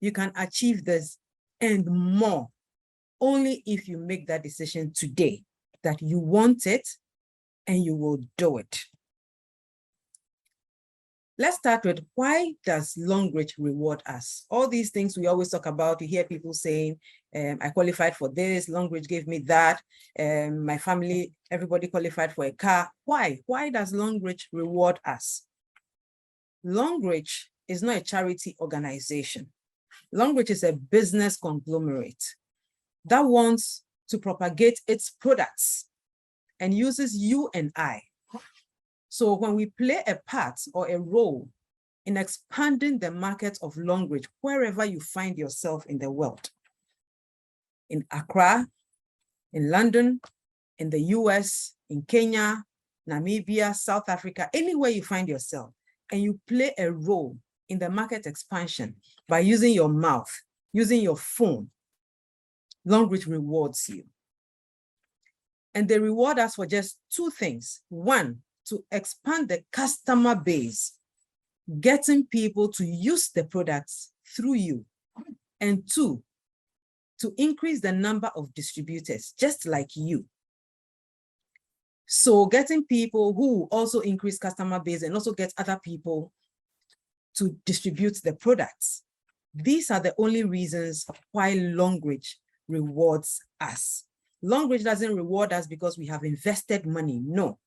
you can achieve this and more only if you make that decision today that you want it and you will do it. Let's start with, why does LONGRICH reward us? All these things we always talk about, you hear people saying, I qualified for this, LONGRICH gave me that, my family, everybody qualified for a car. Why? Why does LONGRICH reward us? LONGRICH is not a charity organization. LONGRICH is a business conglomerate that wants to propagate its products and uses you and I. So when we play a part or a role in expanding the market of LONGRICH, wherever you find yourself in the world, in Accra, in London, in the US, in Kenya, Namibia, South Africa, anywhere you find yourself, and you play a role in the market expansion by using your mouth, using your phone, LONGRICH rewards you. And they reward us for just two things. One, to expand the customer base, getting people to use the products through you. And two, to increase the number of distributors, just like you. So getting people who also increase customer base and also get other people to distribute the products. These are the only reasons why LONGRICH rewards us. LONGRICH doesn't reward us because we have invested money, no.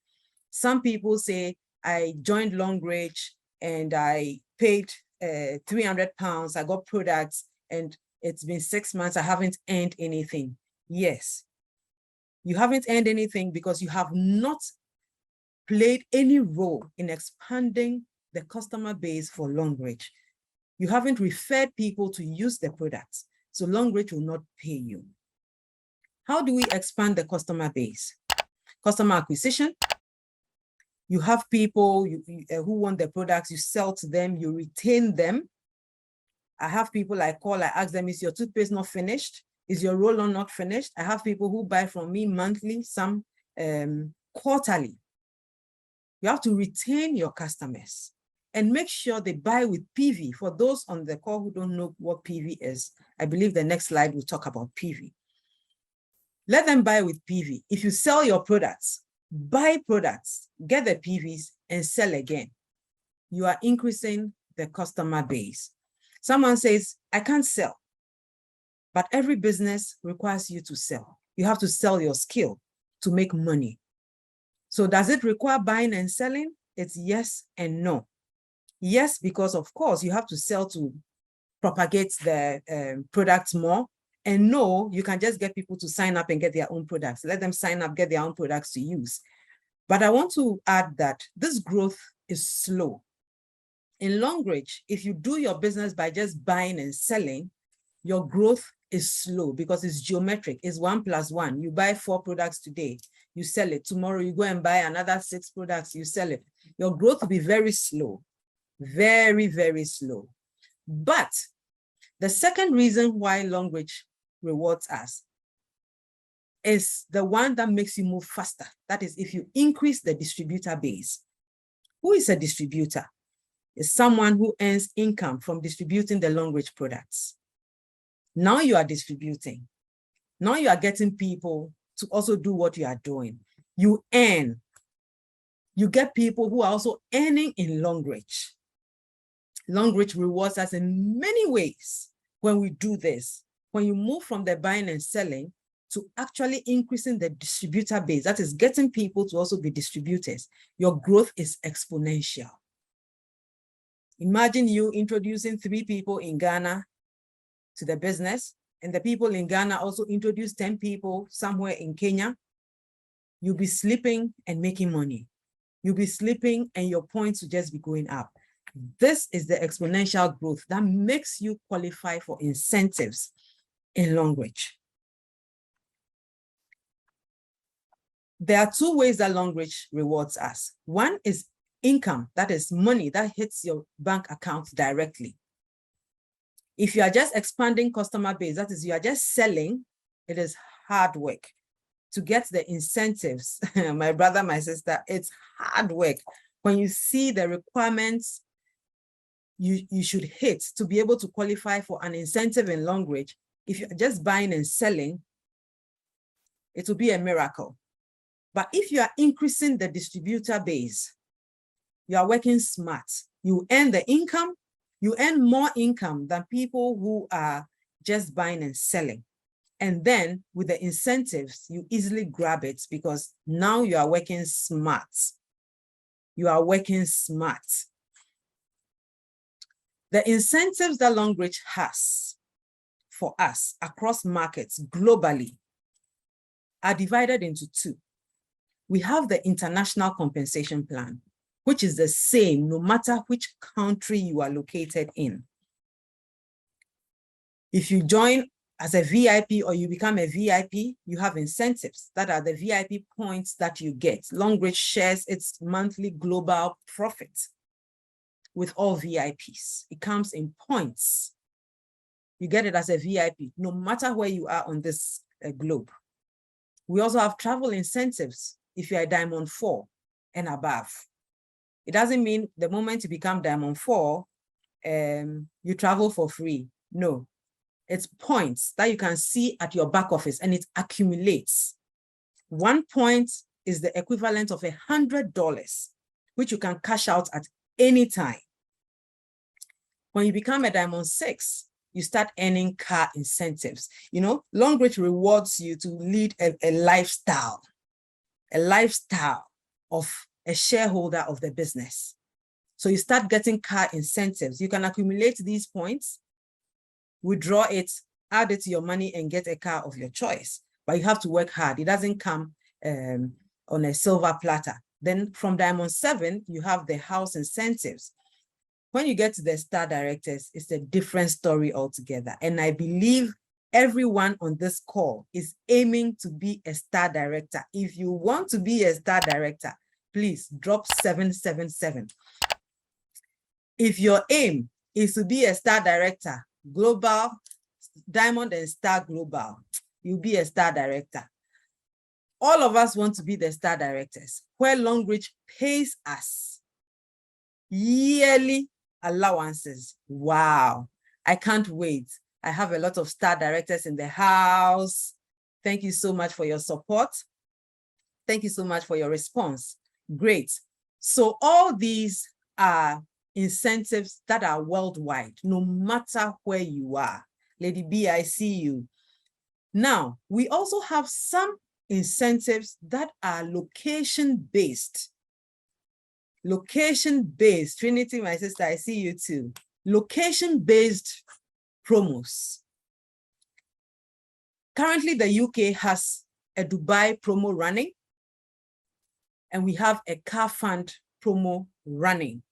Some people say, I joined LONGRICH and I paid 300 pounds, I got products, and it's been 6 months, I haven't earned anything. Yes, you haven't earned anything because you have not played any role in expanding the customer base for LONGRICH. You haven't referred people to use the products, so LONGRICH will not pay you. How do we expand the customer base? Customer acquisition. You have people who want the products, you sell to them, you retain them. I have people I call, I ask them, is your toothpaste not finished? Is your roll-on not finished? I have people who buy from me monthly, some quarterly. You have to retain your customers and make sure they buy with PV. For those on the call who don't know what PV is, I believe the next slide will talk about PV. Let them buy with PV. If you sell your products, buy products, get the PVs and sell again. You are increasing the customer base. Someone says, I can't sell, but every business requires you to sell. You have to sell your skill to make money. So does it require buying and selling? It's yes and no. Yes, because of course you have to sell to propagate the products more. And no, you can just get people to sign up and get their own products. Let them sign up, get their own products to use. But I want to add that this growth is slow. In LONGRICH, if you do your business by just buying and selling, your growth is slow because it's geometric. It's 1 + 1. You buy 4 products today, you sell it. Tomorrow you go and buy another 6 products, you sell it. Your growth will be very slow, very, very slow. But the second reason why LONGRICH rewards us is the one that makes you move faster. That is, if you increase the distributor base. Who is a distributor? It's someone who earns income from distributing the LONGRICH products. Now you are distributing. Now you are getting people to also do what you are doing. You earn. You get people who are also earning in LONGRICH. LONGRICH rewards us in many ways when we do this. When you move from the buying and selling to actually increasing the distributor base, that is getting people to also be distributors, your growth is exponential. Imagine you introducing 3 people in Ghana to the business, and the people in Ghana also introduce 10 people somewhere in Kenya. You'll be sleeping and making money. You'll be sleeping and your points will just be going up. This is the exponential growth that makes you qualify for incentives in LONGRICH. There are 2 ways that LONGRICH rewards us. One is income, that is money that hits your bank account directly. If you are just expanding customer base, that is, you are just selling, it is hard work. To get the incentives, my brother, my sister, it's hard work. When you see the requirements you should hit to be able to qualify for an incentive in Longrich. If you're just buying and selling, it will be a miracle. But if you are increasing the distributor base, you are working smart. You earn the income, you earn more income than people who are just buying and selling. And then with the incentives, you easily grab it because now you are working smart. You are working smart. The incentives that Longrich has for us across markets globally are divided into two. We have the International Compensation Plan, which is the same no matter which country you are located in. If you join as a VIP or you become a VIP, you have incentives that are the VIP points that you get. Longrich shares its monthly global profit with all VIPs. It comes in points. You get it as a VIP, no matter where you are on this globe. We also have travel incentives if you are Diamond 4 and above. It doesn't mean the moment you become Diamond 4, you travel for free. No, it's points that you can see at your back office and it accumulates. 1 point is the equivalent of $100, which you can cash out at any time. When you become a Diamond 6, you start earning car incentives. You know, Longrich rewards you to lead a lifestyle of a shareholder of the business. So you start getting car incentives. You can accumulate these points, withdraw it, add it to your money and get a car of your choice. But you have to work hard. It doesn't come on a silver platter. Then from Diamond 7, you have the house incentives. When you get to the star directors, it's a different story altogether. And I believe everyone on this call is aiming to be a star director. If you want to be a star director, please drop 777. If your aim is to be a star director, global, Diamond and Star Global, you'll be a star director. All of us want to be the star directors, where Longrich pays us yearly allowances. Wow, I can't wait. I have a lot of star directors in the house. Thank you so much for your support. Thank you so much for your response. Great. So all these are incentives that are worldwide, no matter where you are. Lady B, I see you. Now, we also have some incentives that are location-based. Location-based. Trinity, my sister, I see you too. Location-based promos. Currently, the UK has a Dubai promo running, and we have a car fund promo running.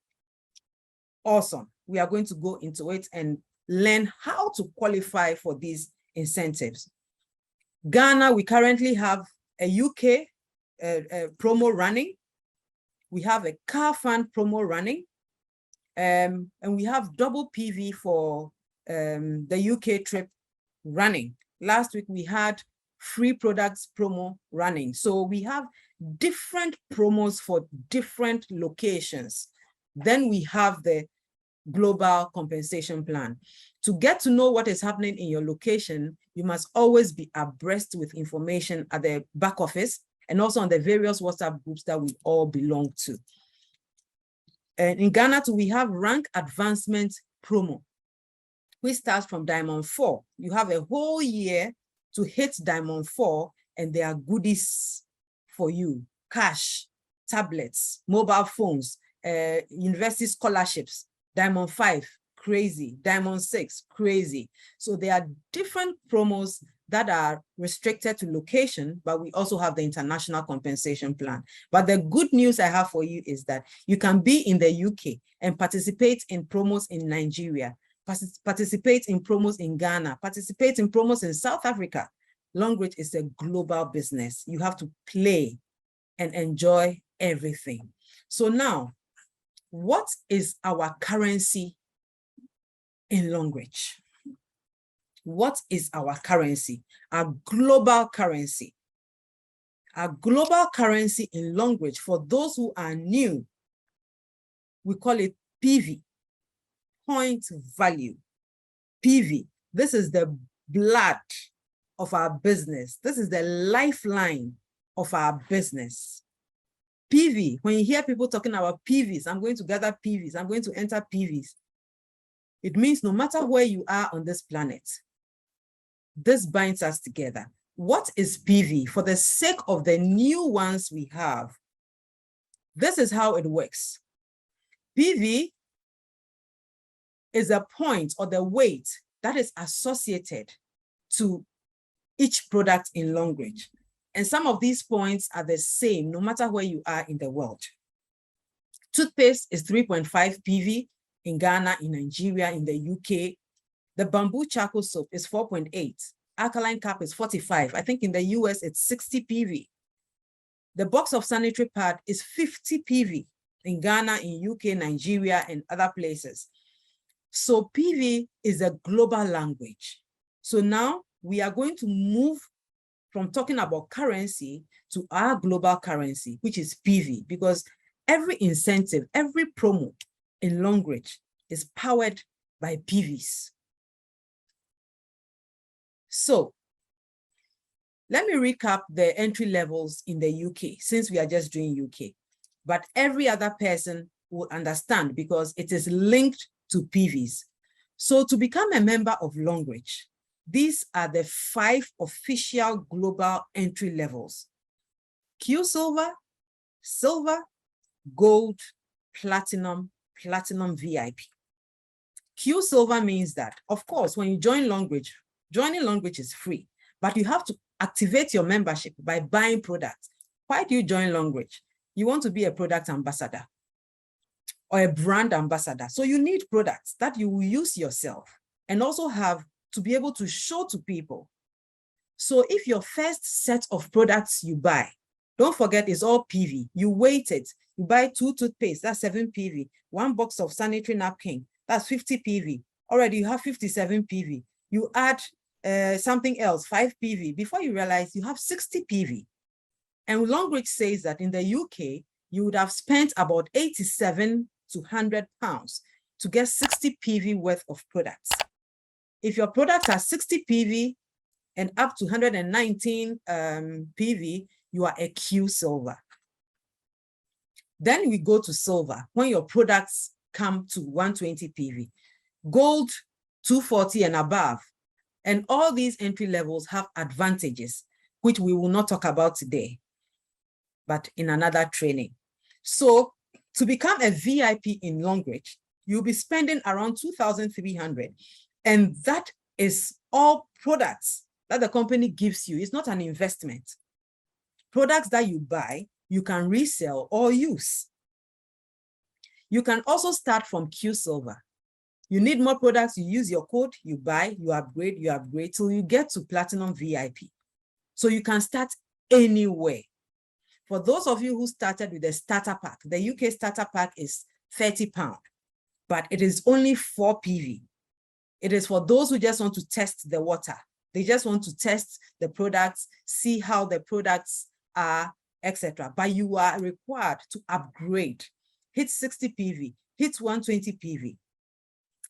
Awesome. We are going to go into it and learn how to qualify for these incentives. Ghana, we currently have a UK promo running. We have a car fund promo running. And we have double PV for the UK trip running. Last week, we had free products promo running. So we have different promos for different locations. Then we have the global compensation plan. To get to know what is happening in your location, you must always be abreast with information at the back office and also on the various WhatsApp groups that we all belong to. And in Ghana too, we have rank advancement promo, which starts from Diamond 4. You have a whole year to hit Diamond 4, and there are goodies for you: cash, tablets, mobile phones, university scholarships. Diamond 5, crazy. Diamond 6, crazy. So there are different promos that are restricted to location, but we also have the international compensation plan. But the good news I have for you is that you can be in the UK and participate in promos in Nigeria, participate in promos in Ghana, participate in promos in South Africa. Longrich is a global business. You have to play and enjoy everything. So now, what is our currency in Longrich? What is our currency? Our global currency. Our global currency in Longrich, for those who are new, we call it PV. point value. PV, this is the blood of our business. This is the lifeline of our business. PV, when you hear people talking about PVs, I'm going to gather PVs, I'm going to enter PVs, it means no matter where you are on this planet, this binds us together. What is PV? For the sake of the new ones we have, this is how it works. PV is a point or the weight that is associated to each product in Longrich. And some of these points are the same no matter where you are in the world. Toothpaste is 3.5 PV in Ghana, in Nigeria, in the UK. The bamboo charcoal soap is 4.8. Alkaline cap is 45. I think in the US it's 60 PV. The box of sanitary pad is 50 PV in Ghana, in UK, Nigeria, and other places. So PV is a global language. So now we are going to move from talking about currency to our global currency, which is PV, because every incentive, every promo in Longrich is powered by PVs. So let me recap the entry levels in the UK, since we are just doing UK, but every other person will understand because it is linked to PVs. So to become a member of Longrich, these are the 5 official global entry levels: Q Silver, Silver, Gold, Platinum, Platinum VIP. Q Silver means that, of course, when you join Longrich, joining Longrich is free, but you have to activate your membership by buying products. Why do you join Longrich? You want to be a product ambassador or a brand ambassador. So you need products that you will use yourself and also have to be able to show to people. So if your first set of products you buy, don't forget it's all PV. You weight it. You buy 2 toothpaste, that's 7 PV. 1 box of sanitary napkin, that's 50 PV. Already you have 57 PV. You add something else, 5 PV. Before you realize you have 60 PV. And Longrich says that in the UK, you would have spent about 87 to 100 pounds to get 60 PV worth of products. If your products are 60 PV and up to 119 PV, you are a Q Silver. Then we go to Silver, when your products come to 120 PV. Gold, 240 and above. And all these entry levels have advantages, which we will not talk about today, but in another training. So to become a VIP in Longrich, you'll be spending around 2,300. And that is all products that the company gives you. It's not an investment. Products that you buy, you can resell or use. You can also start from Q Silver. You need more products, you use your code, you buy, you upgrade till you get to Platinum VIP. So you can start anywhere. For those of you who started with the starter pack, the UK starter pack is £30, but it is only 4 PV. It is for those who just want to test the water. They just want to test the products, see how the products are, etc. But you are required to upgrade, hit 60 PV, hit 120 PV.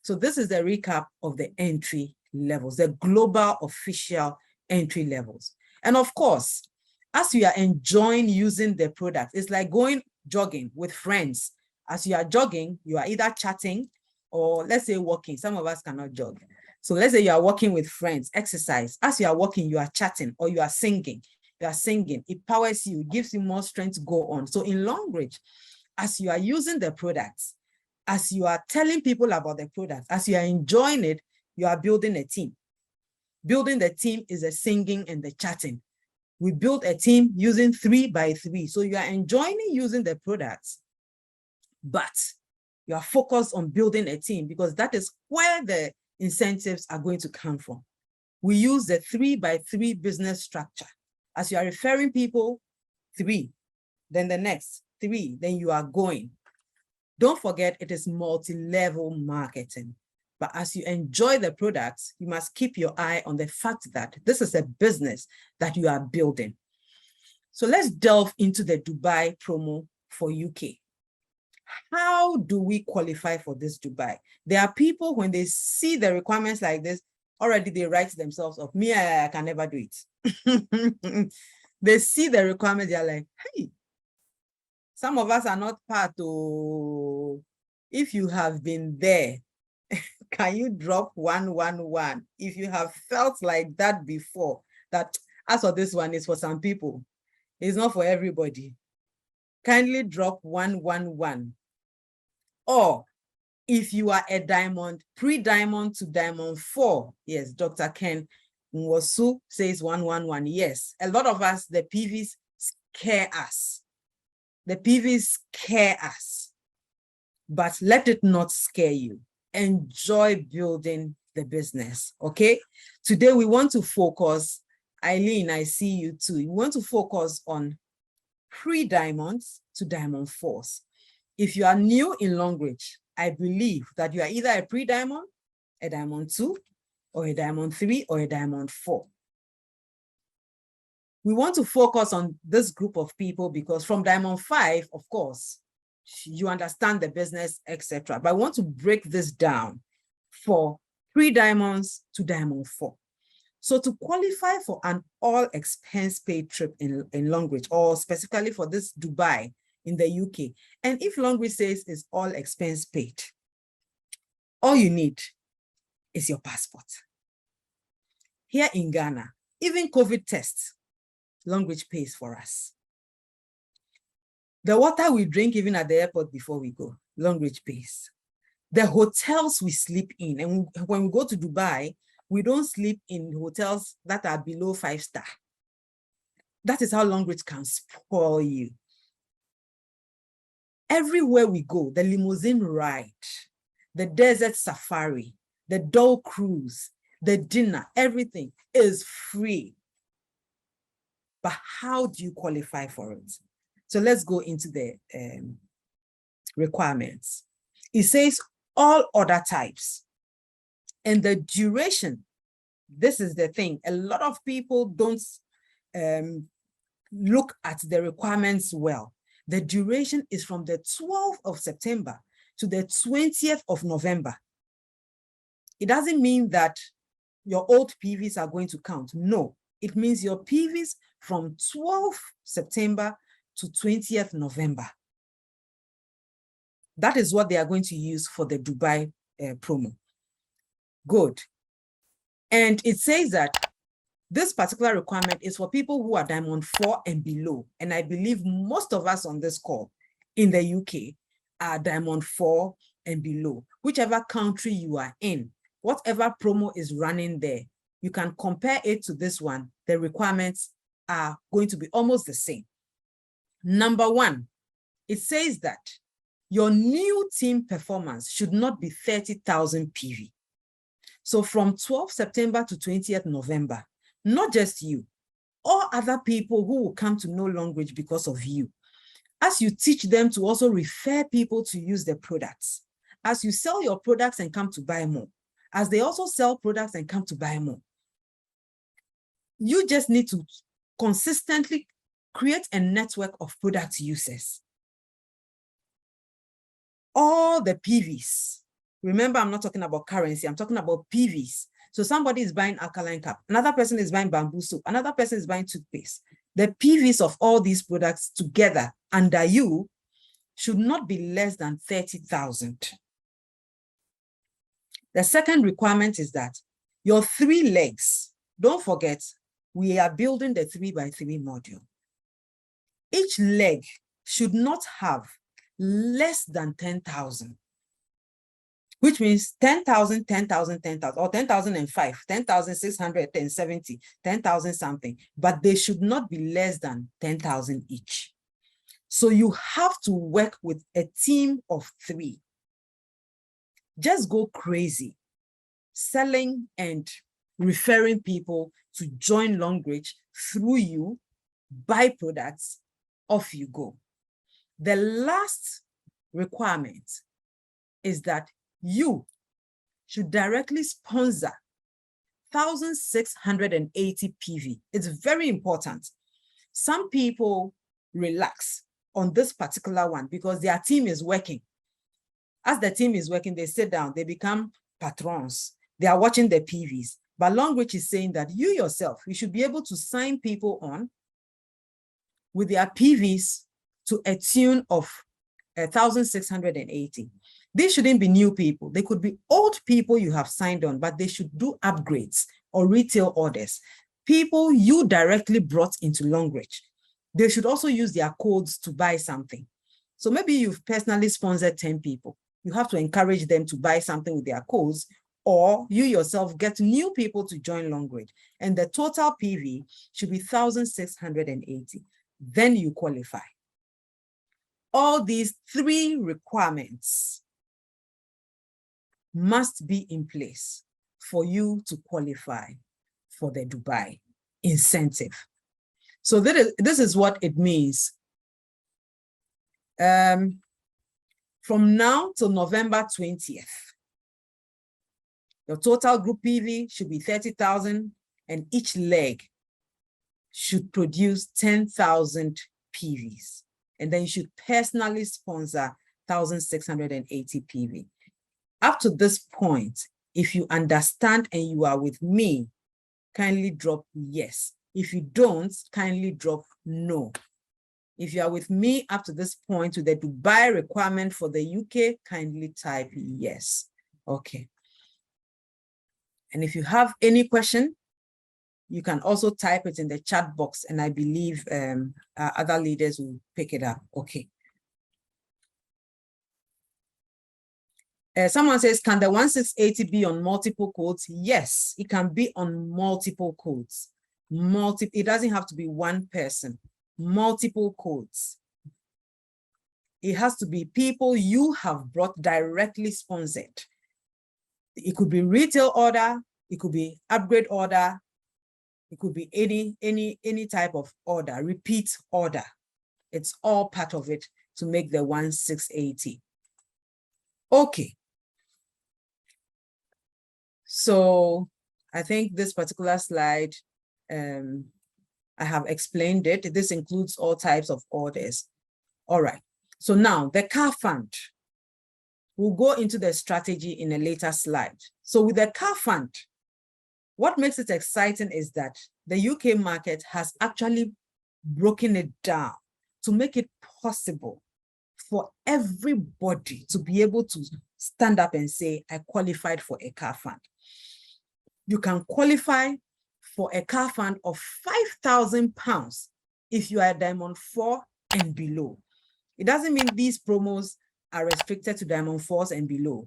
So this is the recap of the entry levels, the global official entry levels. And of course, as you are enjoying using the product, it's like going jogging with friends. As you are jogging, you are either chatting or let's say walking. Some of us cannot jog. So let's say you are walking with friends, exercise. As you are walking, you are chatting or you are singing. You are singing. It powers you, gives you more strength to go on. So in Longrich, as you are using the products, as you are telling people about the products, as you are enjoying it, you are building a team. Building the team is the singing and the chatting. We build a team using 3 by 3. So you are enjoying using the products, but you are focused on building a team because that is where the incentives are going to come from. We use the 3 by 3 business structure. As you are referring people, 3, then the next 3, then you are going. Don't forget, it is multi-level marketing. But as you enjoy the products, you must keep your eye on the fact that this is a business that you are building. So let's delve into the Dubai promo for UK. How do we qualify for this Dubai? There are people, when they see the requirements like this, already they write themselves off. Me, I can never do it. They see the requirements, they're like, hey, some of us are not part of, if you have been there, can you drop 111? If you have felt like that before, that as for this one is for some people, it's not for everybody. Kindly drop 111. Or if you are a diamond, pre-diamond to diamond 4, yes, Dr. Ken Nwosu says 111. Yes, a lot of us, the PVs scare us. The PVs scare us, but let it not scare you. Enjoy building the business, okay? Today we want to focus, Eileen, I see you too. We want to focus on pre-diamonds to diamond 4s. If you are new in Longrich, I believe that you are either a pre-diamond, a diamond 2, or a diamond 3, or a diamond 4. We want to focus on this group of people because from diamond 5, of course, you understand the business, etc. But I want to break this down for pre-diamonds to diamond 4. So to qualify for an all expense paid trip in Longrich, or specifically for this Dubai in the UK, and if Longrich says it's all expense paid, all you need is your passport. Here in Ghana, even COVID tests, Longrich pays for us. The water we drink even at the airport before we go, Longrich pays. The hotels we sleep in, and when we go to Dubai, we don't sleep in hotels that are below 5-star. That is how Longrich can spoil you. Everywhere we go, the limousine ride, the desert safari, the Dole cruise, the dinner, everything is free. But how do you qualify for it? So let's go into the requirements. It says all other types. And the duration, this is the thing. A lot of people don't look at the requirements well. The duration is from the 12th of September to the 20th of November. It doesn't mean that your old PVs are going to count. No, it means your PVs from 12th September to 20th November. That is what they are going to use for the Dubai promo. Good. And it says that this particular requirement is for people who are diamond 4 and below. And I believe most of us on this call in the UK are diamond 4 and below. Whichever country you are in, whatever promo is running there, you can compare it to this one. The requirements are going to be almost the same. Number 1, it says that your new team performance should not be 30,000 PV. So from 12th September to 20th November, not just you, all other people who will come to know Longrich because of you. As you teach them to also refer people to use their products, as you sell your products and come to buy more, as they also sell products and come to buy more, you just need to consistently create a network of product users. All the PVs, remember, I'm not talking about currency, I'm talking about PVs. So somebody is buying alkaline cap, another person is buying bamboo soap, another person is buying toothpaste. The PVs of all these products together under you should not be less than 30,000. The second requirement is that your 3 legs, don't forget, we are building the 3x3 module. Each leg should not have less than 10,000, which means 10,000, 10,000, 10,000, or 10,005, 10,670, 10,000 something, but they should not be less than 10,000 each. So you have to work with a team of 3. Just go crazy, selling and referring people to join Longrich through you, buy products, off you go. The last requirement is that you should directly sponsor 1,680 PV. It's very important. Some people relax on this particular one because their team is working. As the team is working, they sit down, they become patrons. They are watching the PVs. But Longrich is saying that you yourself, you should be able to sign people on with their PVs to a tune of 1,680. These shouldn't be new people. They could be old people you have signed on, but they should do upgrades or retail orders. People you directly brought into Longrich. They should also use their codes to buy something. So maybe you've personally sponsored 10 people. You have to encourage them to buy something with their codes, or you yourself get new people to join Longrich. And the total PV should be 1,680. Then you qualify. All these 3 requirements must be in place for you to qualify for the Dubai incentive. So this is what it means. From now till November 20th, the total group PV should be 30,000 and each leg should produce 10,000 PVs. And then you should personally sponsor 1,680 PV. Up to this point, if you understand and you are with me, kindly drop yes. If you don't, kindly drop no. If you are with me up to this point with the Dubai requirement for the UK, kindly type yes. Okay. And if you have any question, you can also type it in the chat box, and I believe other leaders will pick it up. Okay. Someone says, can the 1680 be on multiple codes? Yes, it can be on multiple codes. It doesn't have to be one person. Multiple codes. It has to be people you have brought directly sponsored. It could be retail order. It could be upgrade order. It could be any type of order, repeat order. It's all part of it to make the 1680. Okay. So I think this particular slide, I have explained it. This includes all types of orders. All right. So now the car fund. We'll go into the strategy in a later slide. So with the car fund, what makes it exciting is that the UK market has actually broken it down to make it possible for everybody to be able to stand up and say, I qualified for a car fund. You can qualify for a car fund of £5,000 if you are Diamond 4 and below. It doesn't mean these promos are restricted to Diamond 4s and below.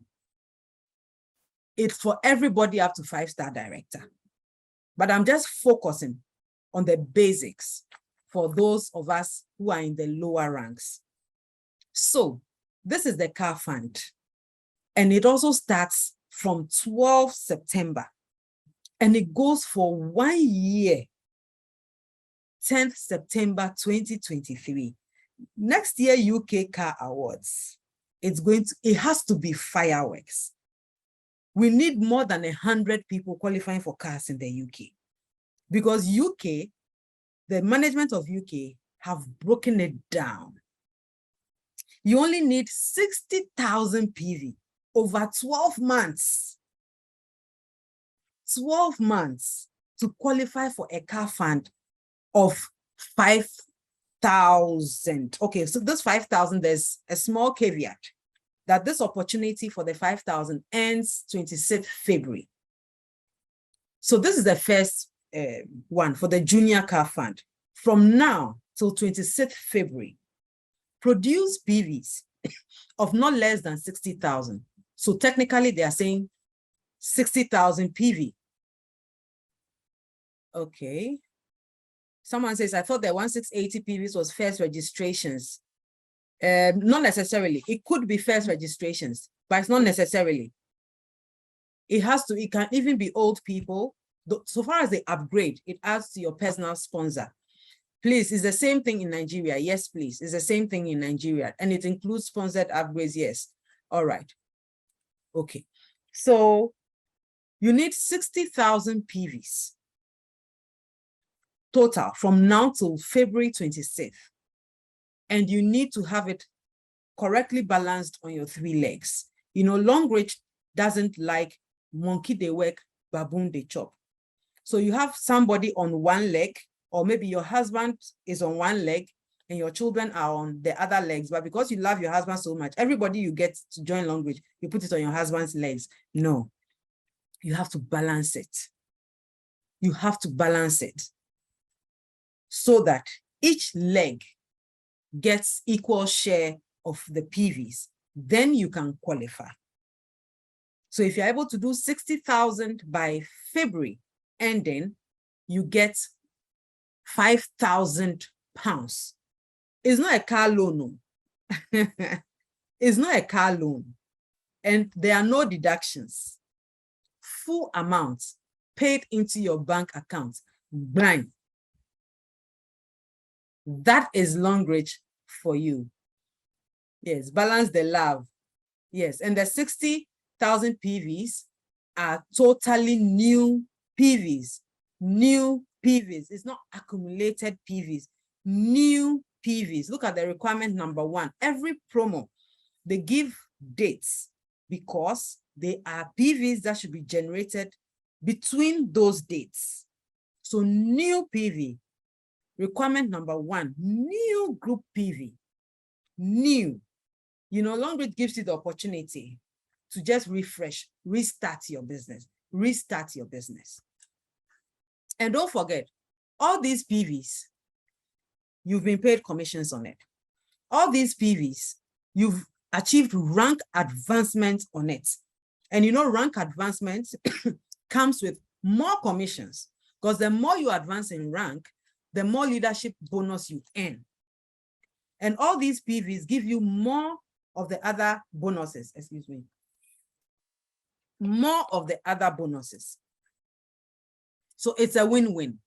It's for everybody up to 5-star director. But I'm just focusing on the basics for those of us who are in the lower ranks. So this is the car fund. And it also starts from 12 September. And it goes for 1 year, 10th September 2023. Next year, UK Car Awards. It has to be fireworks. We need more than 100 people qualifying for cars in the UK. Because UK, the management of UK have broken it down. You only need 60,000 PV over 12 months. 12 months to qualify for a car fund of 5,000. Okay, so this 5,000, there's a small caveat that this opportunity for the 5,000 ends 26th February. So this is the first one for the junior car fund. From now till 26th February, produce PVs of not less than 60,000. So technically they are saying 60,000 PV. Okay. Someone says, I thought the 1680 PVs was first registrations. Not necessarily. It could be first registrations, but it's not necessarily. It can even be old people. So far as they upgrade, it adds to your personal sponsor. Please, it's the same thing in Nigeria. Yes, please. It's the same thing in Nigeria. And it includes sponsored upgrades. Yes. All right. Okay. So you need 60,000 PVs total from now till February 26th. and you need to have it correctly balanced on your 3 legs. You know, Longrich doesn't like monkey they work, baboon they chop. So you have somebody on one leg, or maybe your husband is on one leg and your children are on the other legs, but because you love your husband so much, everybody you get to join Longrich, you put it on your husband's legs. No, you have to balance it. You have to balance it so that each leg gets equal share of the PVs. Then you can qualify. So if you're able to do 60,000 by February ending, you get 5,000 pounds. It's not a car loan. It's not a car loan. And there are no deductions. Full amounts paid into your bank account. Blind. That is Longrich for you. Yes, balance the love. Yes, and the 60,000 PVs are totally new PVs. New PVs. It's not accumulated PVs. New PVs. Look at the requirement number 1. Every promo, they give dates because they are PVs that should be generated between those dates. So new PV, requirement number 1, new group PV, new. You know, Longrich gives you the opportunity to just refresh, restart your business, restart your business. And don't forget, all these PVs, you've been paid commissions on it. All these PVs, you've achieved rank advancement on it. And you know, rank advancement comes with more commissions, because the more you advance in rank, the more leadership bonus you earn. And all these PVs give you more of the other bonuses, more of the other bonuses. So it's a win-win.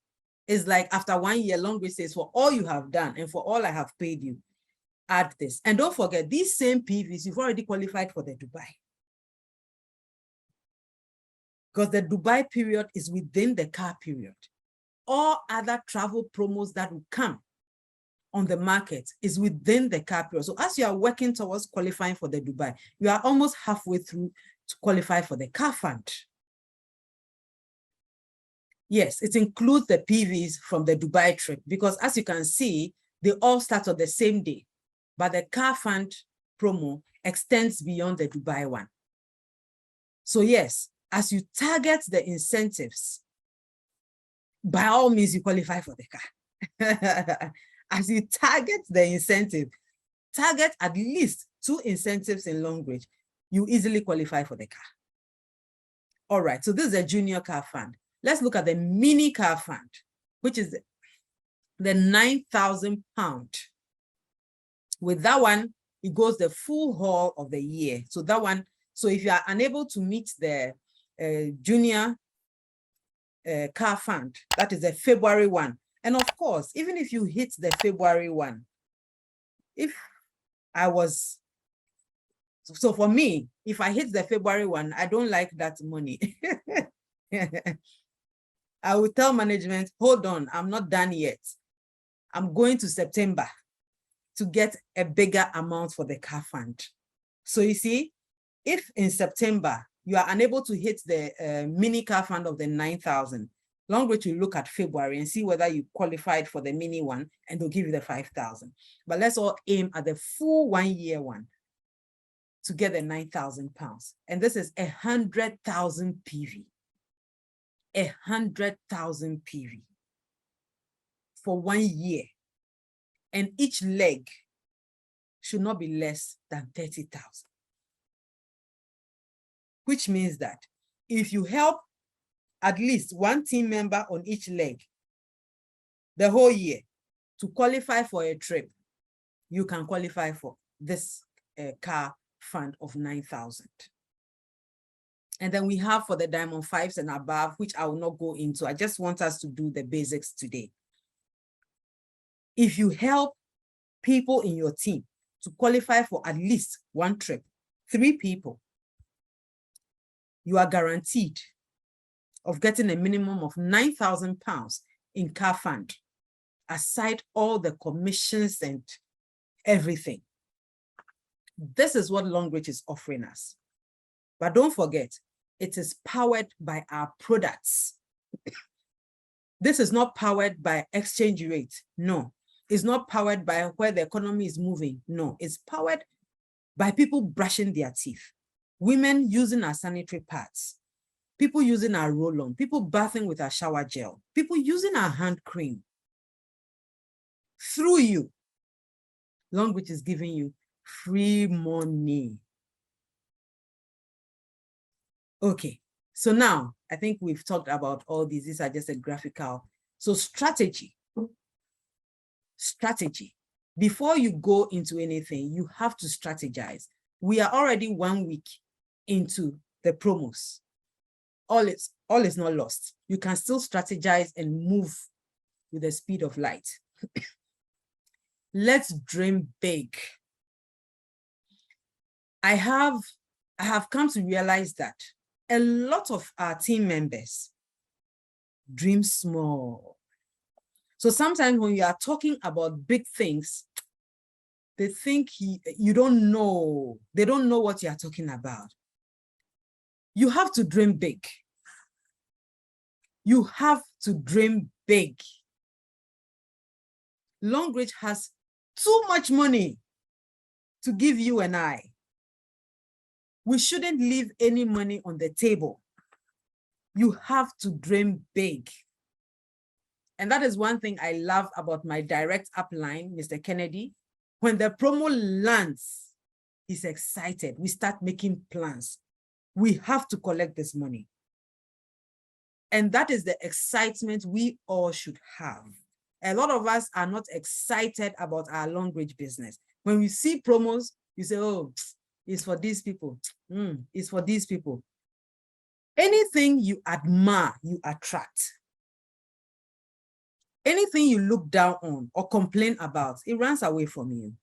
It's like after 1 year, Longrich says, for all you have done and for all I have paid you, add this. And don't forget, these same PVs, you've already qualified for the Dubai. Because the Dubai period is within the car period. All other travel promos that will come on the market is within the car period. So as you are working towards qualifying for the Dubai, you are almost halfway through to qualify for the car fund. Yes, it includes the PVs from the Dubai trip, because as you can see, they all start on the same day, but the car fund promo extends beyond the Dubai one. So yes, as you target the incentives, by all means, you qualify for the car. As you target the incentive, target at least 2 incentives in Longrich, you easily qualify for the car. All right, so this is a junior car fund. Let's look at the mini car fund, which is the 9,000 pound. With that one, it goes the full haul of the year. So that one, so if you are unable to meet the junior car fund, that is the February one. And of course, even if you hit the February one, if I was, so for me, if I hit the February one, I don't like that money. I will tell management, hold on, I'm not done yet. I'm going to September to get a bigger amount for the car fund. So you see, if in September you are unable to hit the mini car fund of the 9,000, Longrich will look at February and see whether you qualified for the mini one, and they'll give you the 5,000. But let's all aim at the full 1 year one to get the 9,000 pounds. And this is 100,000 PV. 100,000 PV for 1 year. And each leg should not be less than 30,000. Which means that if you help at least 1 team member on each leg the whole year to qualify for a trip, you can qualify for this car fund of 9,000. And then we have for the Diamond 5s and above, which I will not go into. I just want us to do the basics today. If you help people in your team to qualify for at least 1 trip, 3 people, you are guaranteed of getting a minimum of 9,000 pounds in car fund, aside all the commissions and everything. This is what Longrich is offering us. But don't forget, it is powered by our products. This is not powered by exchange rate. No, it's not powered by where the economy is moving. No, it's powered by people brushing their teeth, women using our sanitary pads, people using our roll-on, people bathing with our shower gel, people using our hand cream. Through you, Longrich is giving you free money. Okay, so now I think we've talked about all these. These are just a graphical. So strategy. Before you go into anything, you have to strategize. We are already 1 week into the promos. All is not lost. You can still strategize and move with the speed of light. Let's dream big. I have come to realize that a lot of our team members dream small. So sometimes when you are talking about big things, they think you don't know. They don't know what you are talking about. You have to dream big. You have to dream big. Longrich has too much money to give you and I. We shouldn't leave any money on the table. You have to dream big. And that is one thing I love about my direct upline, Mr. Kennedy. When the promo lands, he's excited. We start making plans. We have to collect this money. And that is the excitement we all should have. A lot of us are not excited about our Longrich business. When we see promos, you say, oh, it's for these people. It's for these people. Anything you admire, you attract. Anything you look down on or complain about, it runs away from you.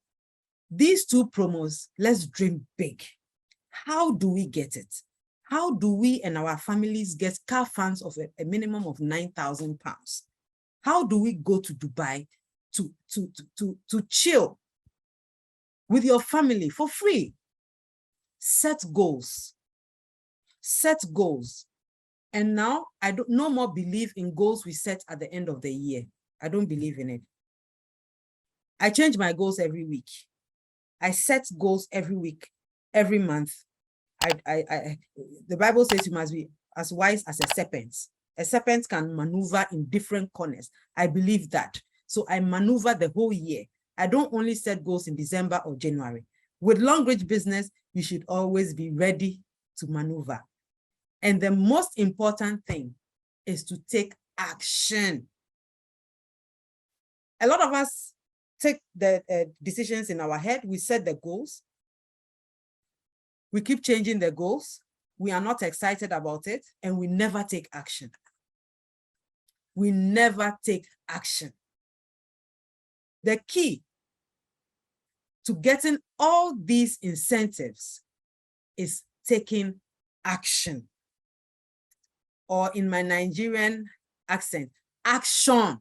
These two promos, let's dream big. How do we get it? How do we and our families get car funds of a minimum of £9,000? How do we go to Dubai to chill with your family for free? Set goals. Set goals. And now I don't no more believe in goals we set at the end of the year. I don't believe in it. I change my goals every week. I set goals every week, every month. The Bible says you must be as wise as a serpent. A serpent can maneuver in different corners. I believe that. So I maneuver the whole year. I don't only set goals in December or January. With Longrich business, you should always be ready to maneuver. And the most important thing is to take action. A lot of us take the decisions in our head. We set the goals. We keep changing the goals. We are not excited about it, and we never take action. We never take action. The key to getting all these incentives is taking action. Or in my Nigerian accent, action.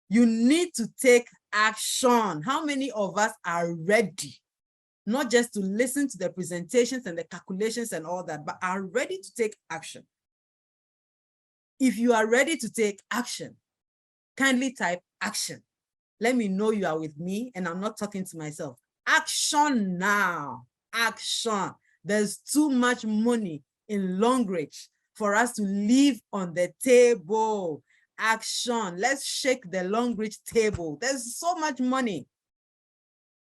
You need to take action. How many of us are ready? Not just to listen to the presentations and the calculations and all that, but are ready to take action. If you are ready to take action, kindly type action. Let me know you are with me and I'm not talking to myself. Action now. Action. There's too much money in Longrich for us to leave on the table. Action. Let's shake the Longrich table. There's so much money.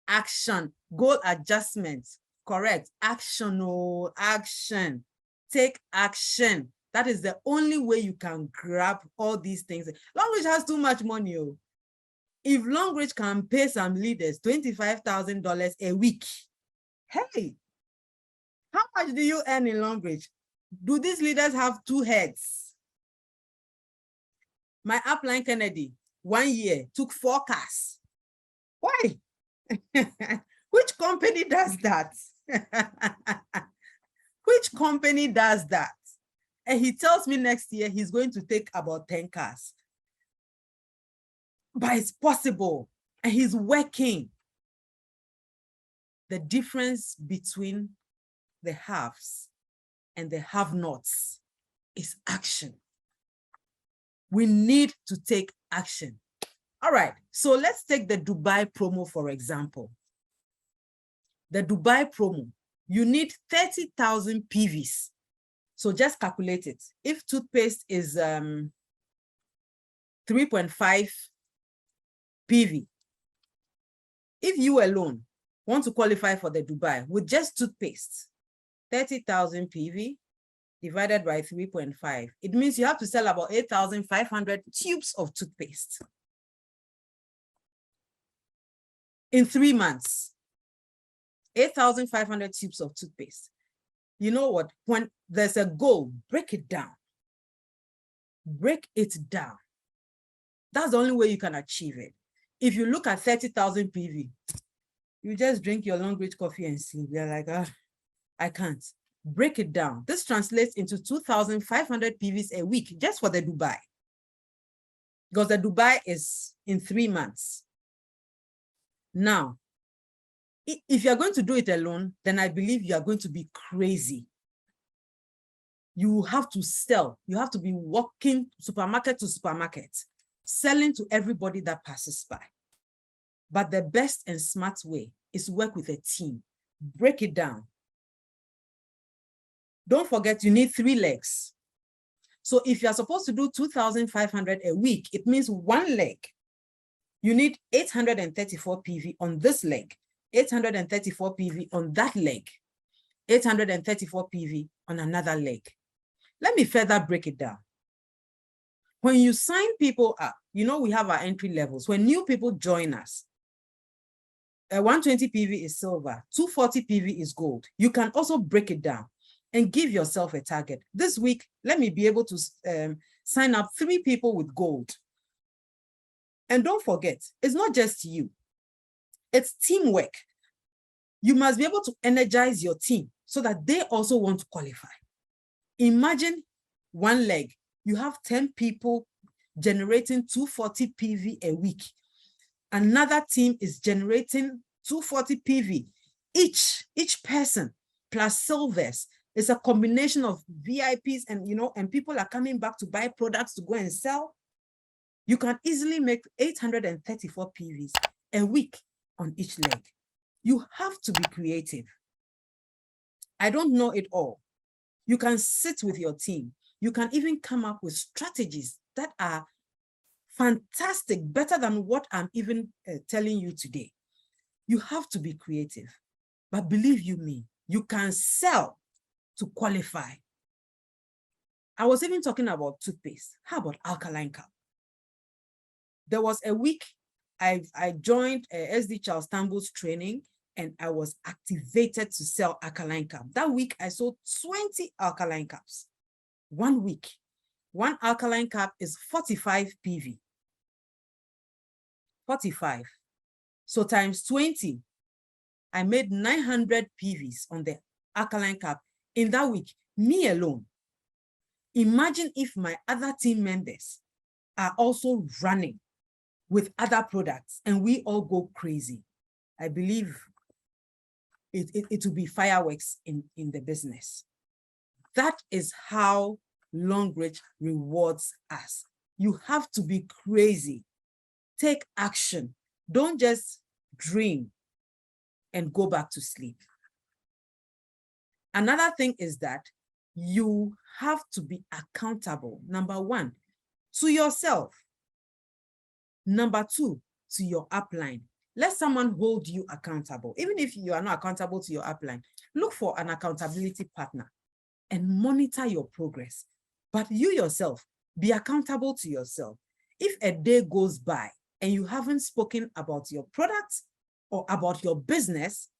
Action. Goal adjustments. Correct. Action. Oh, action. Take action. That is the only way you can grab all these things. Longrich has too much money. Oh. If Longrich can pay some leaders $25,000 a week, hey, how much do you earn in Longrich? Do these leaders have 2 heads? My upline Kennedy, 1 year, took 4 cars. Why? Which company does that? Which company does that? And he tells me next year he's going to take about 10 cars. But it's possible. and he's working. The difference between the haves and the have-nots is action. We need to take action. All right, so let's take the Dubai promo, for example. The Dubai promo, you need 30,000 PVs. So just calculate it. If toothpaste is 3.5 PV, if you alone want to qualify for the Dubai with just toothpaste, 30,000 PV divided by 3.5, it means you have to sell about 8,500 tubes of toothpaste in 3 months. 8,500 tubes of toothpaste. You know what? When there's a goal, break it down. Break it down. That's the only way you can achieve it. If you look at 30,000 PV, you just drink your Longrich coffee and sleep. You're like, I can't. Break it down. This translates into 2,500 PVs a week just for the Dubai. Because the Dubai is in 3 months. Now, if you're going to do it alone, then I believe you are going to be crazy. You have to sell. You have to be walking supermarket to supermarket, selling to everybody that passes by. But the best and smart way is work with a team. Break it down. Don't forget, you need 3 legs. So if you're supposed to do 2,500 a week, it means 1 leg. You need 834 PV on this leg, 834 PV on that leg, 834 PV on another leg. Let me further break it down. When you sign people up, you know we have our entry levels. When new people join us, 120 PV is silver, 240 PV is gold. You can also break it down and give yourself a target. This week, let me be able to sign up 3 people with gold. And don't forget, it's not just you. It's teamwork. You must be able to energize your team so that they also want to qualify. Imagine 1 leg. You have 10 people generating 240 PV a week. Another team is generating 240 PV. Each person plus silvers is a combination of VIPs and people are coming back to buy products to go and sell. You can easily make 834 PVs a week on each leg. You have to be creative. I don't know it all. You can sit with your team. You can even come up with strategies that are fantastic, better than what I'm even telling you today. You have to be creative. But believe you me, you can sell to qualify. I was even talking about toothpaste. How about alkaline cup? There was a week I joined SD Charles Tamble's training and I was activated to sell alkaline cup. That week I sold 20 alkaline cups. 1 week. 1 alkaline cup is 45 PV. 45. So times 20, I made 900 PVs on the alkaline cup in that week, me alone. Imagine if my other team members are also running with other products and we all go crazy. I believe it will be fireworks in the business. That is how Longrich rewards us. You have to be crazy. Take action. Don't just dream and go back to sleep. Another thing is that you have to be accountable, number 1, to yourself. Number 2, to your upline. Let someone hold you accountable. Even if you are not accountable to your upline, look for an accountability partner and monitor your progress. But you yourself, be accountable to yourself. If a day goes by and you haven't spoken about your product or about your business,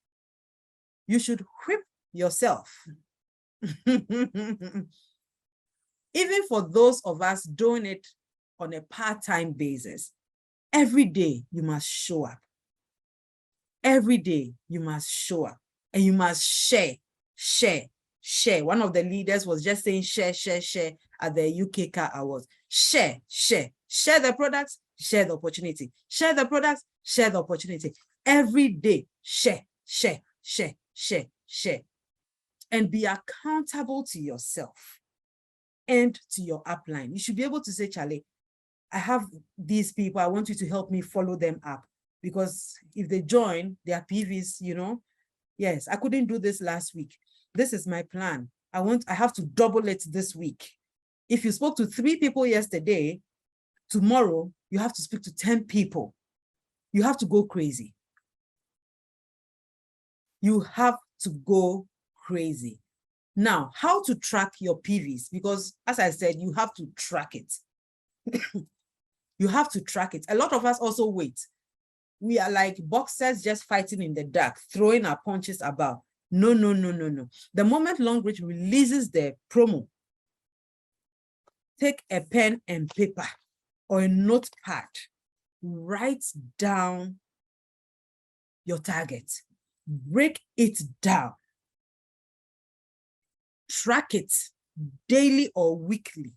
you should whip yourself. Even for those of us doing it on a part-time basis, every day you must show up. Every day you must show up and you must share. One of the leaders was just saying share at the UK Car Awards. Share the products, share the opportunity. Share the products, share the opportunity. Every day, share, share, share, share, share. And be accountable to yourself and to your upline. You should be able to say, Charlie, I have these people, I want you to help me follow them up. Because if they join their PVs, you know, yes, I couldn't do this last week. This is my plan. I have to double it this week. If you spoke to 3 people yesterday, tomorrow you have to speak to 10 people. You have to go crazy. You have to go crazy. Now, how to track your PVs? Because as I said, you have to track it. You have to track it. A lot of us also wait. We are like boxers just fighting in the dark, throwing our punches about. No, no, no, no, no. The moment Longrich releases the promo, take a pen and paper or a notepad, write down your target, break it down, track it daily or weekly.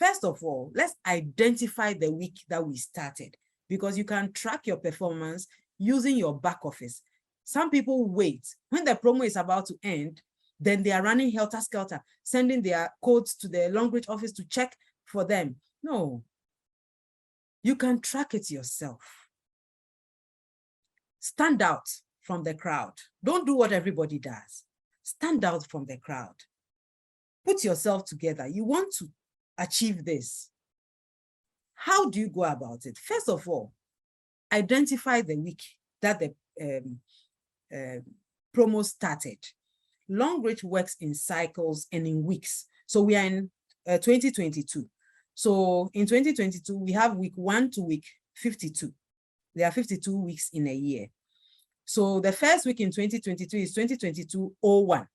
First of all, let's identify the week that we started, because you can track your performance using your back office. Some people wait. When the promo is about to end, then they are running helter-skelter, sending their codes to the Longrich office to check for them. No, you can track it yourself. Stand out from the crowd. Don't do what everybody does. Stand out from the crowd. Put yourself together. You want to achieve this. How do you go about it? First of all, identify the week that the promo started. Longrich works in cycles and in weeks. So we are in 2022. So in 2022, we have week 1 to week 52. There are 52 weeks in a year. So the first week in 2022 is 2022-01.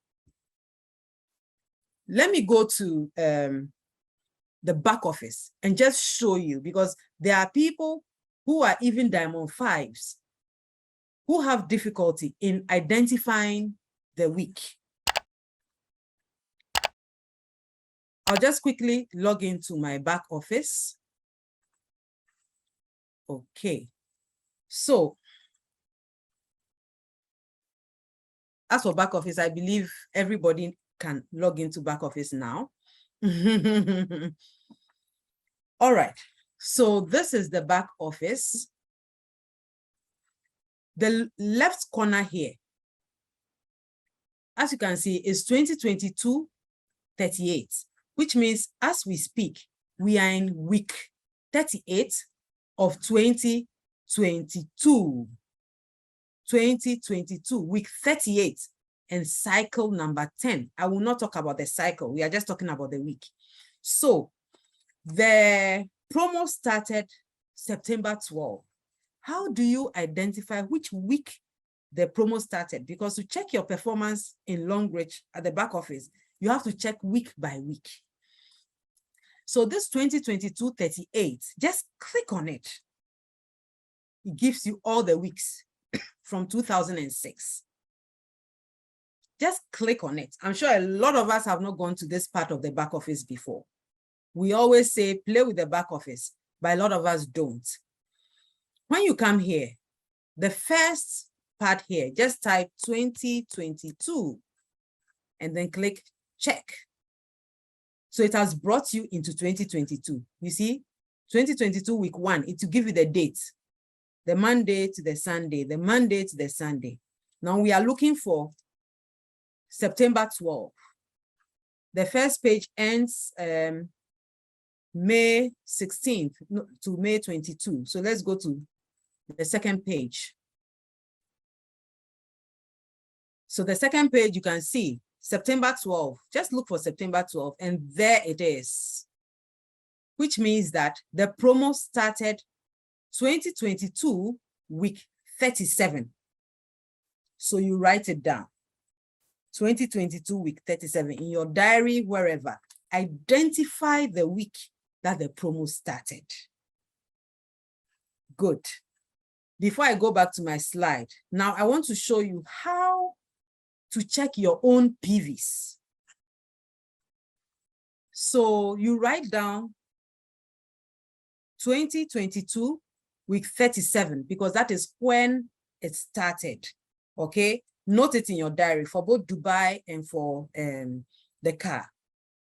Let me go to the back office and just show you, because there are people who are even Diamond 5s who have difficulty in identifying the week. I'll just quickly log into my back office. Okay. So as for back office, I believe everybody can log into back office now. All right. So this is the back office. The left corner here, as you can see, is 2022-38, which means as we speak, we are in week 38 of 2022. 2022, week 38, and cycle number 10. I will not talk about the cycle. We are just talking about the week. So the promo started September 12. How do you identify which week the promo started? Because to check your performance in Longrich at the back office, you have to check week by week. So this 2022-38, just click on it. It gives you all the weeks from 2006. Just click on it. I'm sure a lot of us have not gone to this part of the back office before. We always say play with the back office, but a lot of us don't. When you come here, the first part here, just type 2022 and then click check. So it has brought you into 2022. You see, 2022 week 1, it will give you the date, the Monday to the Sunday, the Monday to the Sunday. Now we are looking for September 12. The first page ends May 16th to May 22. So let's go to the second page. So the second page, you can see September 12. Just look for September 12, and there it is, which means that the promo started 2022 week 37. So you write it down. 2022 week 37 in your diary, wherever. Identify the week that the promo started. Good. Before I go back to my slide, now I want to show you how to check your own PVs. So you write down 2022, week 37, because that is when it started, okay? Note it in your diary for both Dubai and for the car.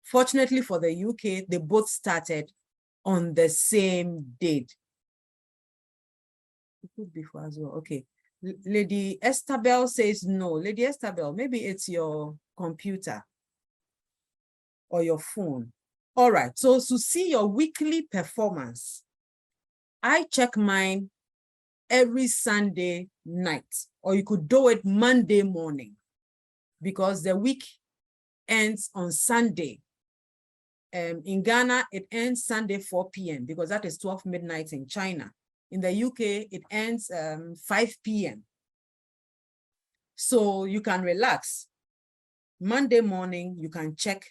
Fortunately for the UK, they both started on the same date. It could be for as well, okay. Lady Estabel says no. Lady Estabel, maybe it's your computer or your phone. All right, so to see your weekly performance, I check mine every Sunday night, or you could do it Monday morning, because the week ends on Sunday. In Ghana, it ends Sunday 4 p.m. because that is 12 midnight in China. In the UK, it ends 5 p.m. So you can relax. Monday morning, you can check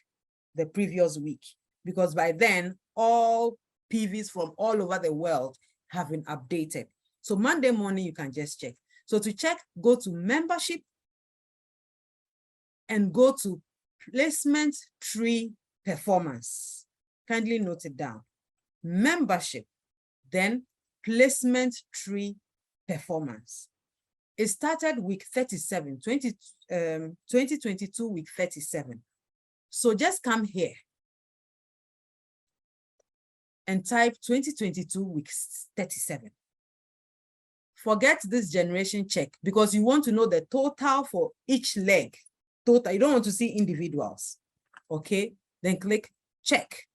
the previous week, because by then, all PVs from all over the world have been updated. So Monday morning, you can just check. So to check, go to membership and go to placement tree performance. Kindly note it down. Membership, then placement tree performance. It started week 37, 2022 week 37. So just come here and type 2022 week 37. Forget this generation check, because you want to know the total for each leg. Total, you don't want to see individuals. Okay, then click check.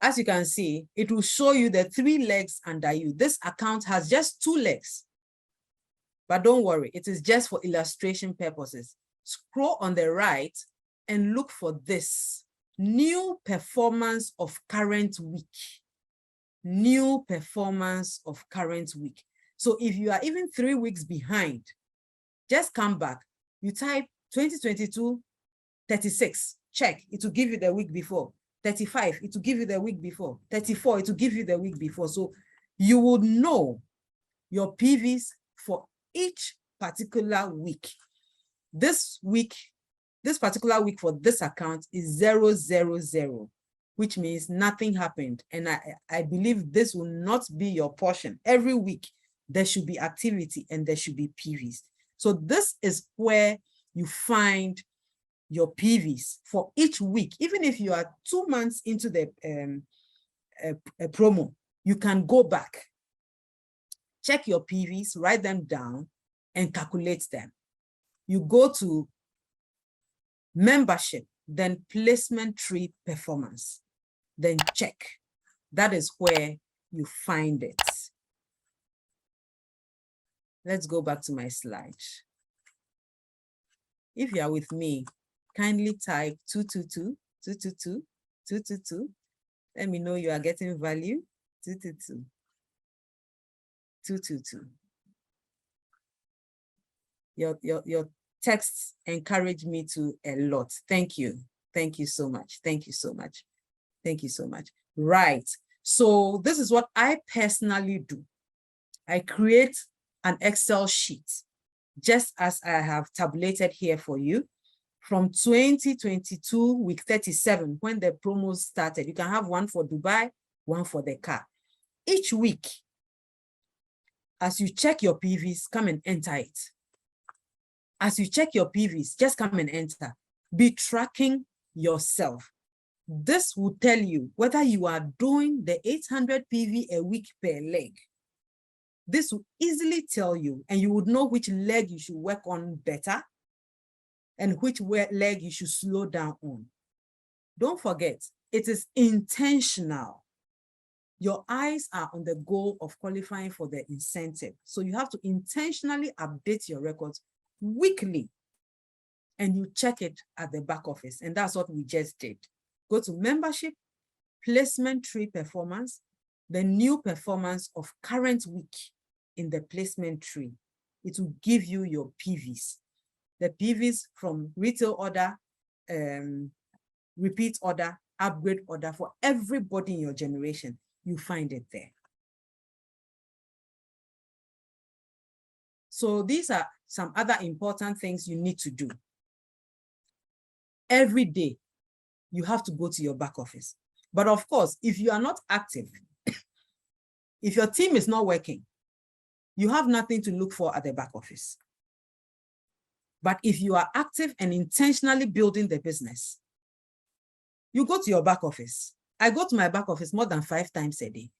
As you can see, it will show you the 3 legs under you. This account has just 2 legs. But don't worry, it is just for illustration purposes. Scroll on the right and look for this new performance of current week. New performance of current week. So if you are even 3 weeks behind, just come back. You type 2022, 36, check. It will give you the week before. 35, it will give you the week before. 34, it will give you the week before. So you would know your PVs for each particular week. This week, this particular week for this account is 000, which means nothing happened. And I believe this will not be your portion. Every week, there should be activity and there should be PVs. So this is where you find your PVs for each week. Even if you are 2 months into the promo, you can go back, check your PVs, write them down, and calculate them. You go to membership, then placement tree performance, then check. That is where you find it. Let's go back to my slide. If you are with me, kindly type 222, 222, 222. Let me know you are getting value. 222, 222. Your texts encourage me to a lot. Thank you. Thank you so much. Thank you so much. Thank you so much. Right. So this is what I personally do. I create an Excel sheet, just as I have tabulated here for you, from 2022 week 37, when the promos started. You can have one for Dubai, one for the car. Each week, as you check your PVs, come and enter it. As you check your PVs, just come and enter. Be tracking yourself. This will tell you whether you are doing the 800 PV a week per leg. This will easily tell you, and you would know which leg you should work on better and which leg you should slow down on. Don't forget, it is intentional. Your eyes are on the goal of qualifying for the incentive. So you have to intentionally update your records weekly, and you check it at the back office. And that's what we just did. Go to membership, placement tree performance, the new performance of current week in the placement tree. It will give you your PVs. The PVs from retail order, repeat order, upgrade order, for everybody in your generation, you find it there. So these are some other important things you need to do. Every day, you have to go to your back office. But of course, if you are not active, if your team is not working, you have nothing to look for at the back office. But if you are active and intentionally building the business, you go to your back office. I go to my back office more than 5 times a day.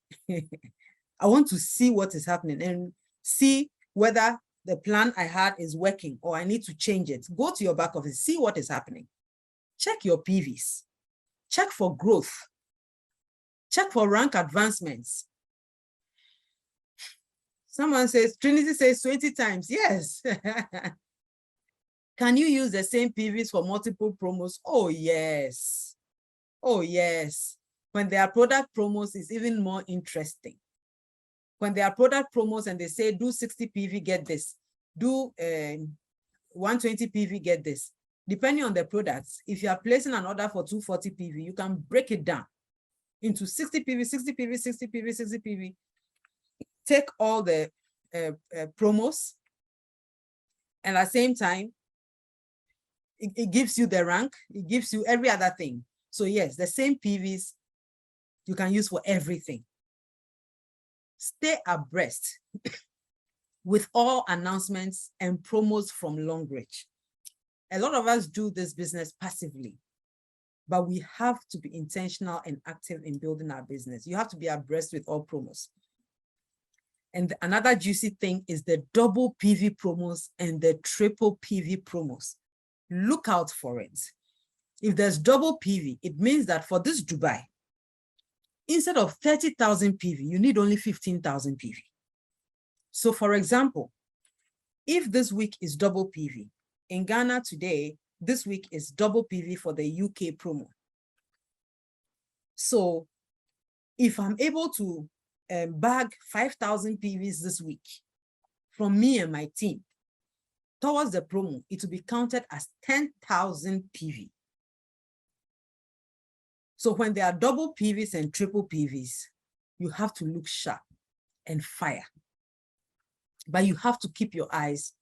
I want to see what is happening and see whether the plan I had is working or I need to change it. Go to your back office, see what is happening. Check your PVs. Check for growth. Check for rank advancements. Someone says, Trinity says 20 times. Yes. Can you use the same PVs for multiple promos? Oh, yes. Oh, yes. When there are product promos, it's even more interesting. When there are product promos and they say, do 60 PV, get this. Do 120 PV, get this. Depending on the products, if you are placing an order for 240 PV, you can break it down into 60 PV, 60 PV, 60 PV, 60 PV. Take all the promos, and at the same time, it gives you the rank, it gives you every other thing. So yes, the same PVs you can use for everything. Stay abreast with all announcements and promos from LONGRICH. A lot of us do this business passively, but we have to be intentional and active in building our business. You have to be abreast with all promos. And another juicy thing is the double PV promos and the triple PV promos. Look out for it. If there's double PV, it means that for this Dubai, instead of 30,000 PV, you need only 15,000 PV. So for example, if this week is double PV, in Ghana today, this week is double PV for the UK promo. So if I'm able to bag 5,000 PVs this week from me and my team towards the promo, it will be counted as 10,000 PV. So when there are double PVs and triple PVs, you have to look sharp and fire. But you have to keep your eyes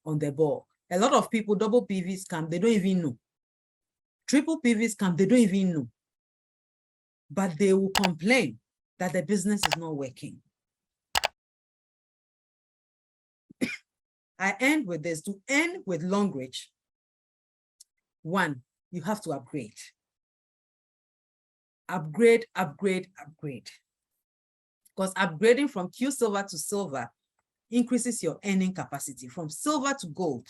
on the ball. A lot of people, double PVs come, they don't even know. Triple PVs come, they don't even know. But they will complain that the business is not working. I end with this. To end with LONGRICH, 1, you have to upgrade. Upgrade, upgrade, upgrade. Because upgrading from Q silver to silver increases your earning capacity. From silver to gold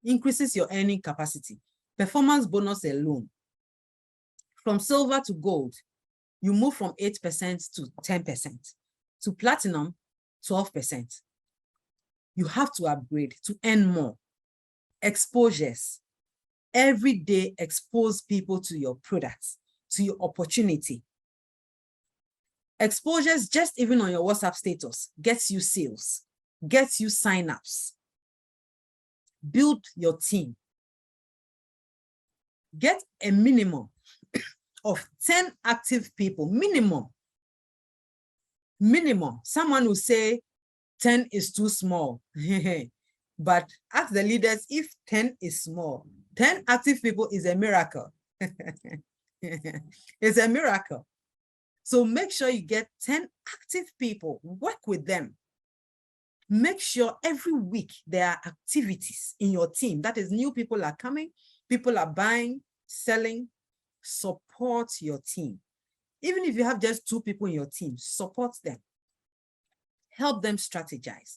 increases your earning capacity. Performance bonus alone. From silver to gold, you move from 8% to 10%. To platinum, 12%. You have to upgrade to earn more. Exposures. Every day, expose people to your products, to your opportunity. Exposures, just even on your WhatsApp status, gets you sales, gets you signups. Build your team. Get a minimum of 10 active people, minimum. Minimum. Someone will say 10 is too small. But ask the leaders if 10 is small. 10 active people is a miracle. It's a miracle. So make sure you get 10 active people, work with them. Make sure every week there are activities in your team. That is, new people are coming, people are buying, selling. Support your team. Even if you have just 2 people in your team, support them. Help them strategize.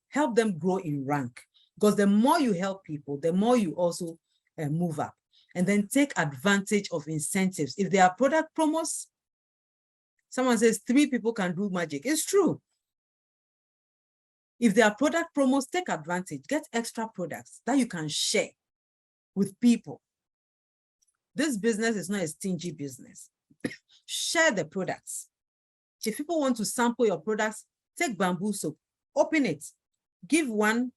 Help them grow in rank. Because the more you help people, the more you also move up. And then take advantage of incentives. If there are product promos, someone says 3 people can do magic. It's true. If there are product promos, take advantage. Get extra products that you can share with people. This business is not a stingy business. Share the products. If people want to sample your products, take bamboo soap, open it, give one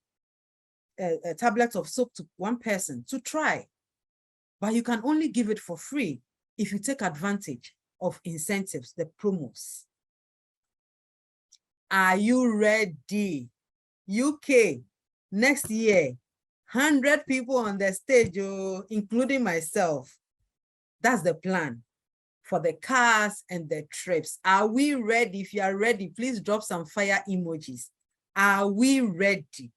a tablet of soap to one person to try. But you can only give it for free if you take advantage of incentives, the promos. Are you ready? UK, next year, 100 people on the stage, including myself. That's the plan. for the cars and the trips. Are we ready? If you are ready, please drop some fire emojis. Are we ready?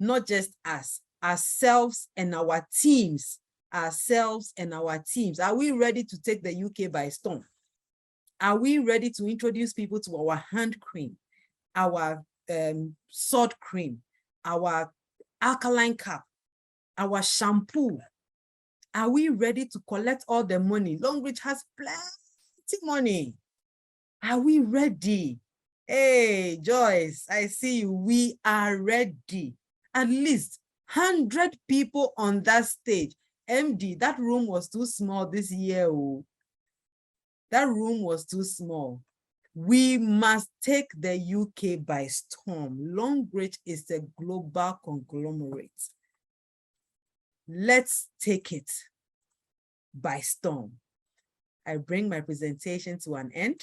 Not just us, ourselves and our teams. Ourselves and our teams. Are we ready to take the UK by storm? Are we ready to introduce people to our hand cream, our sword cream, our alkaline cap, our shampoo? Are we ready to collect all the money? Longrich has plenty money. Are we ready? Hey, Joyce, I see you. We are ready. At least 100 people on that stage. MD, that room was too small this year. Oh. That room was too small. We must take the UK by storm. Longrich is a global conglomerate. Let's take it by storm. I bring my presentation to an end.